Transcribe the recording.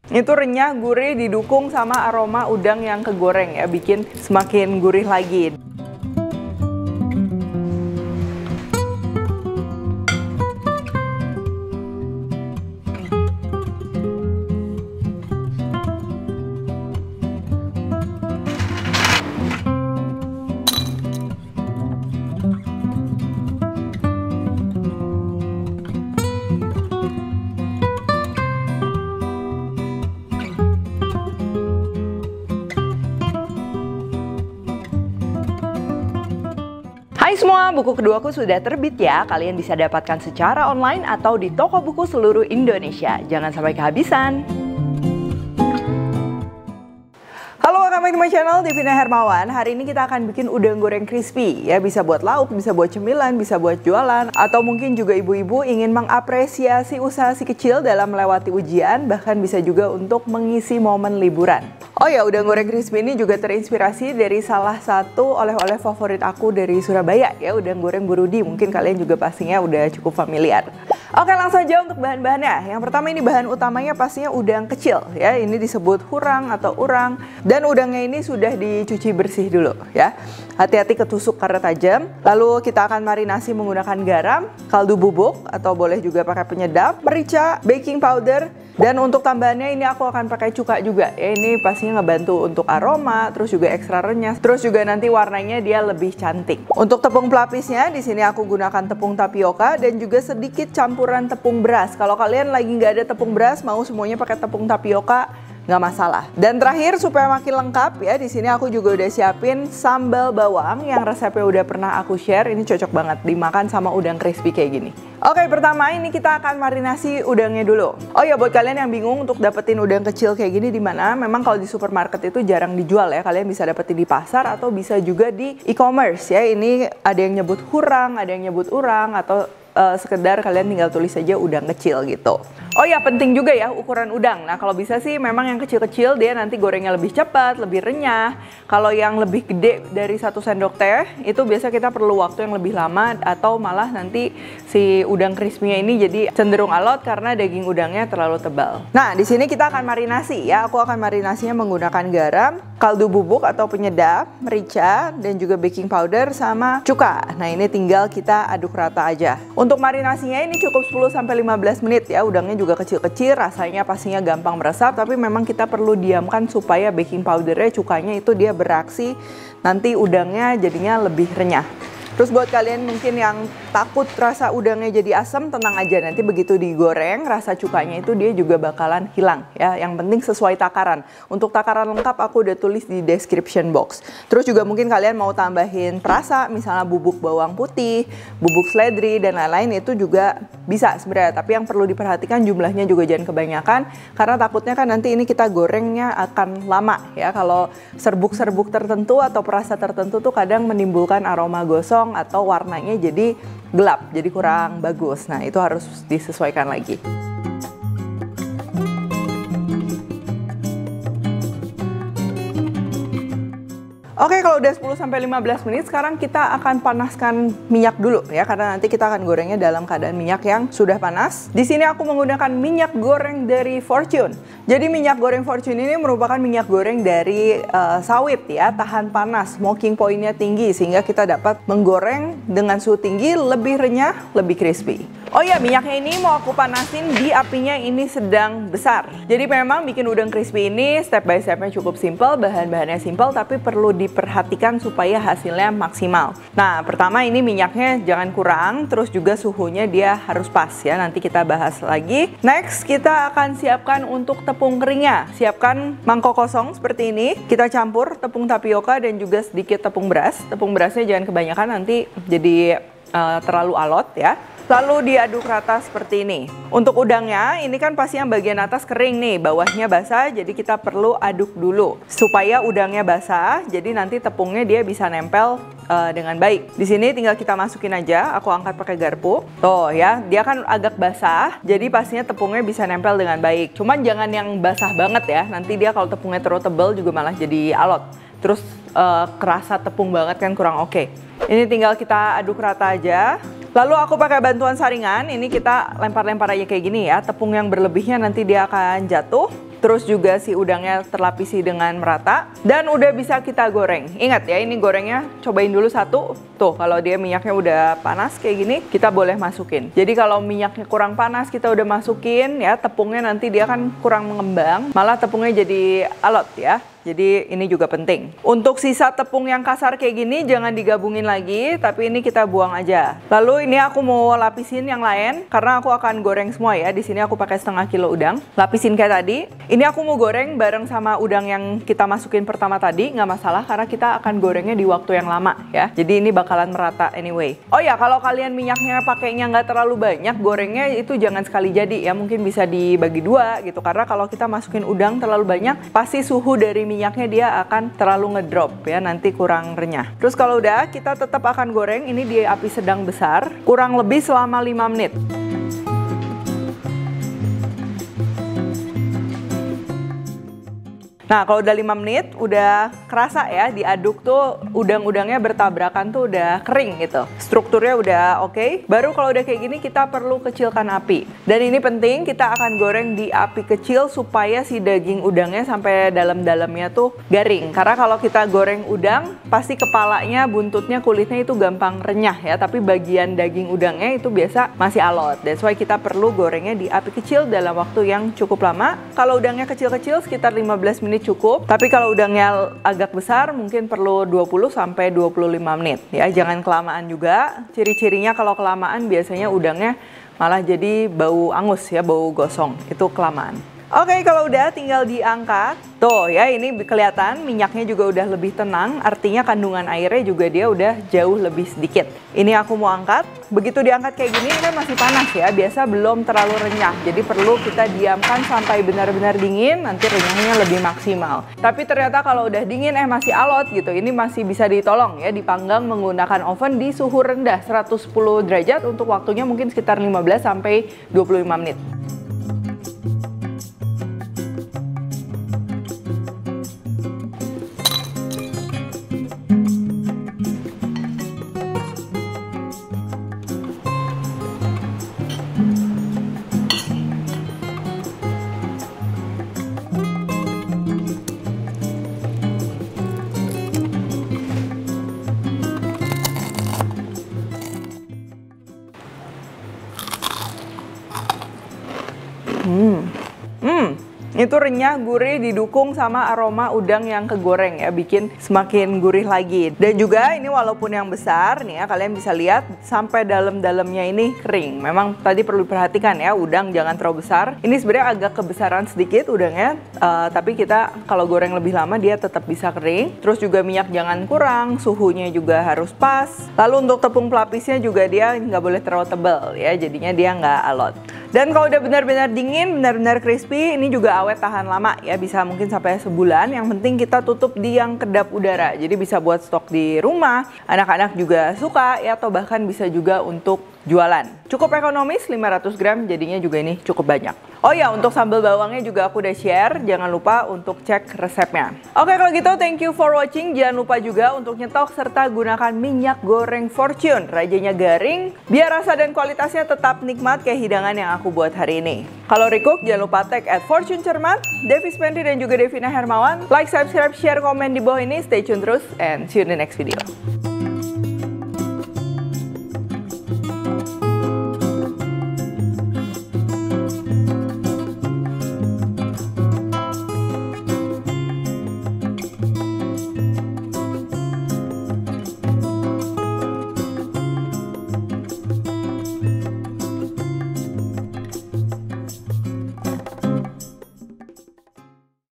Itu renyah, gurih, didukung sama aroma udang yang kegoreng ya, bikin semakin gurih lagi. Hai semua, buku keduaku sudah terbit ya. Kalian bisa dapatkan secara online atau di toko buku seluruh Indonesia. Jangan sampai kehabisan. Halo, welcome back to my channel, Devina Hermawan. Hari ini kita akan bikin udang goreng crispy ya. Bisa buat lauk, bisa buat cemilan, bisa buat jualan. Atau mungkin juga ibu-ibu ingin mengapresiasi usaha si kecil dalam melewati ujian. Bahkan bisa juga untuk mengisi momen liburan. Oh ya, udang goreng crispy ini juga terinspirasi dari salah satu oleh-oleh favorit aku dari Surabaya ya, udang goreng Bu Rudi. Mungkin kalian juga pastinya udah cukup familiar. Oke, langsung aja untuk bahan-bahannya. Yang pertama ini bahan utamanya pastinya udang kecil ya. Ini disebut hurang atau urang. Dan udangnya ini sudah dicuci bersih dulu ya. Hati-hati ketusuk karena tajam. Lalu kita akan marinasi menggunakan garam, kaldu bubuk atau boleh juga pakai penyedap, merica, baking powder. Dan untuk tambahannya ini aku akan pakai cuka juga ya. Ini pastinya ngebantu untuk aroma, terus juga ekstra renyah, terus juga nanti warnanya dia lebih cantik. Untuk tepung pelapisnya di sini aku gunakan tepung tapioka dan juga sedikit campuran tepung beras. Kalau kalian lagi nggak ada tepung beras, mau semuanya pakai tepung tapioka, nggak masalah. Dan terakhir supaya makin lengkap ya, di sini aku juga udah siapin sambal bawang yang resepnya udah pernah aku share. Ini cocok banget dimakan sama udang crispy kayak gini. Oke, pertama ini kita akan marinasi udangnya dulu. Oh ya, buat kalian yang bingung untuk dapetin udang kecil kayak gini di mana? Memang kalau di supermarket itu jarang dijual ya. Kalian bisa dapetin di pasar atau bisa juga di e-commerce ya. Ini ada yang nyebut hurang, ada yang nyebut urang, atau sekedar kalian tinggal tulis saja udang kecil gitu. Oh ya, penting juga ya ukuran udang. Nah, kalau bisa sih memang yang kecil-kecil dia nanti gorengnya lebih cepat, lebih renyah. Kalau yang lebih gede dari 1 sendok teh, itu biasa kita perlu waktu yang lebih lama atau malah nanti si udang crispy-nya ini jadi cenderung alot karena daging udangnya terlalu tebal. Nah, di sini kita akan marinasi ya. Aku akan marinasinya menggunakan garam, kaldu bubuk atau penyedap, merica, dan juga baking powder sama cuka. Nah, ini tinggal kita aduk rata aja. Untuk marinasinya ini cukup 10-15 menit ya. Udangnya juga kecil-kecil, rasanya pastinya gampang meresap, tapi memang kita perlu diamkan supaya baking powdernya, cukanya itu dia beraksi, nanti udangnya jadinya lebih renyah. Terus buat kalian mungkin yang takut rasa udangnya jadi asam, tenang aja, nanti begitu digoreng rasa cukanya itu dia juga bakalan hilang ya. Yang penting sesuai takaran. Untuk takaran lengkap aku udah tulis di description box. Terus juga mungkin kalian mau tambahin perasa, misalnya bubuk bawang putih, bubuk seledri dan lain-lain, itu juga bisa sebenarnya. Tapi yang perlu diperhatikan jumlahnya juga jangan kebanyakan, karena takutnya kan nanti ini kita gorengnya akan lama ya. Kalau serbuk-serbuk tertentu atau perasa tertentu tuh kadang menimbulkan aroma gosong atau warnanya jadi gelap, jadi kurang bagus. Nah, itu harus disesuaikan lagi. Oke, kalau udah 10-15 menit, sekarang kita akan panaskan minyak dulu ya, karena nanti kita akan gorengnya dalam keadaan minyak yang sudah panas. Di sini aku menggunakan minyak goreng dari Fortune. Jadi minyak goreng Fortune ini merupakan minyak goreng dari sawit ya, tahan panas, smoking point-nya tinggi sehingga kita dapat menggoreng dengan suhu tinggi, lebih renyah, lebih crispy. Oh ya, minyaknya ini mau aku panasin di apinya ini sedang besar. Jadi memang bikin udang crispy ini step by stepnya cukup simple, bahan-bahannya simple, tapi perlu diperhatikan supaya hasilnya maksimal. Nah, pertama ini minyaknya jangan kurang, terus juga suhunya dia harus pas ya, nanti kita bahas lagi. Next, kita akan siapkan untuk tepung keringnya. Siapkan mangkok kosong seperti ini, kita campur tepung tapioka dan juga sedikit tepung beras. Tepung berasnya jangan kebanyakan, nanti jadi terlalu alot ya. Lalu diaduk rata seperti ini. Untuk udangnya, ini kan pasti yang bagian atas kering nih, bawahnya basah, jadi kita perlu aduk dulu. Supaya udangnya basah, jadi nanti tepungnya dia bisa nempel dengan baik. Di sini tinggal kita masukin aja, aku angkat pakai garpu. Tuh ya, dia kan agak basah, jadi pastinya tepungnya bisa nempel dengan baik. Cuman jangan yang basah banget ya, nanti dia kalau tepungnya terlalu tebal juga malah jadi alot. Terus kerasa tepung banget kan kurang oke. Ini tinggal kita aduk rata aja. Lalu aku pakai bantuan saringan, ini kita lempar-lempar aja kayak gini ya. Tepung yang berlebihnya nanti dia akan jatuh. terus juga si udangnya terlapisi dengan merata, dan udah bisa kita goreng. Ingat ya, ini gorengnya cobain dulu satu. Tuh, kalau dia minyaknya udah panas kayak gini, kita boleh masukin. Jadi kalau minyaknya kurang panas, kita udah masukin ya, tepungnya nanti dia kan kurang mengembang, malah tepungnya jadi alot ya. Jadi ini juga penting. Untuk sisa tepung yang kasar kayak gini jangan digabungin lagi, tapi ini kita buang aja. Lalu ini aku mau lapisin yang lain karena aku akan goreng semua ya. Di sini aku pakai setengah kilo udang. Lapisin kayak tadi. Ini aku mau goreng bareng sama udang yang kita masukin pertama tadi, nggak masalah karena kita akan gorengnya di waktu yang lama ya. Jadi ini bakalan merata anyway. Oh ya, kalau kalian minyaknya pakainya nggak terlalu banyak, gorengnya itu jangan sekali jadi ya. Mungkin bisa dibagi dua gitu. Karena kalau kita masukin udang terlalu banyak, pasti suhu dari minyaknya dia akan terlalu ngedrop ya, nanti kurang renyah. Terus kalau udah, kita tetap akan goreng ini di api sedang besar kurang lebih selama 5 menit. Nah, kalau udah 5 menit, udah kerasa ya, diaduk tuh udang-udangnya bertabrakan tuh udah kering gitu. Strukturnya udah oke. Baru kalau udah kayak gini, kita perlu kecilkan api. Dan ini penting, kita akan goreng di api kecil supaya si daging udangnya sampai dalam-dalamnya tuh garing. Karena kalau kita goreng udang, pasti kepalanya, buntutnya, kulitnya itu gampang renyah ya. Tapi bagian daging udangnya itu biasa masih alot. That's why kita perlu gorengnya di api kecil dalam waktu yang cukup lama. Kalau udangnya kecil-kecil, sekitar 15 menit cukup, tapi kalau udangnya agak besar mungkin perlu 20 sampai 25 menit ya, jangan kelamaan juga. Ciri-cirinya kalau kelamaan biasanya udangnya malah jadi bau angus ya, bau gosong, itu kelamaan. Oke, kalau udah tinggal diangkat. Tuh ya, ini kelihatan minyaknya juga udah lebih tenang, artinya kandungan airnya juga dia udah jauh lebih sedikit. Ini aku mau angkat. Begitu diangkat kayak gini, ini kan masih panas ya, biasa belum terlalu renyah. Jadi perlu kita diamkan sampai benar-benar dingin, nanti renyahnya lebih maksimal. Tapi ternyata kalau udah dingin masih alot gitu, ini masih bisa ditolong ya, dipanggang menggunakan oven di suhu rendah 110 derajat untuk waktunya mungkin sekitar 15 sampai 25 menit. Itu renyah, gurih, didukung sama aroma udang yang kegoreng ya, bikin semakin gurih lagi. Dan juga ini walaupun yang besar nih ya, kalian bisa lihat sampai dalam-dalamnya ini kering. Memang tadi perlu diperhatikan ya, udang jangan terlalu besar. Ini sebenarnya agak kebesaran sedikit udangnya, tapi kita kalau goreng lebih lama dia tetap bisa kering. Terus juga minyak jangan kurang, suhunya juga harus pas. Lalu untuk tepung pelapisnya juga dia nggak boleh terlalu tebal ya, jadinya dia nggak alot. Dan kalau udah benar-benar dingin, benar-benar crispy, ini juga awet tahan lama ya, bisa mungkin sampai sebulan. Yang penting kita tutup di yang kedap udara, jadi bisa buat stok di rumah, anak-anak juga suka ya, atau bahkan bisa juga untuk jualan. Cukup ekonomis, 500 gram, jadinya juga ini cukup banyak. Oh ya, untuk sambal bawangnya juga aku udah share, jangan lupa untuk cek resepnya. Oke, kalau gitu thank you for watching. Jangan lupa juga untuk nyetok serta gunakan minyak goreng Fortune. Rajanya garing, biar rasa dan kualitasnya tetap nikmat kayak hidangan yang aku buat hari ini. Kalau recook, jangan lupa tag @fortunecermat, Devi Spendri dan juga Devina Hermawan. Like, subscribe, share, komen di bawah ini. Stay tune terus and see you in the next video.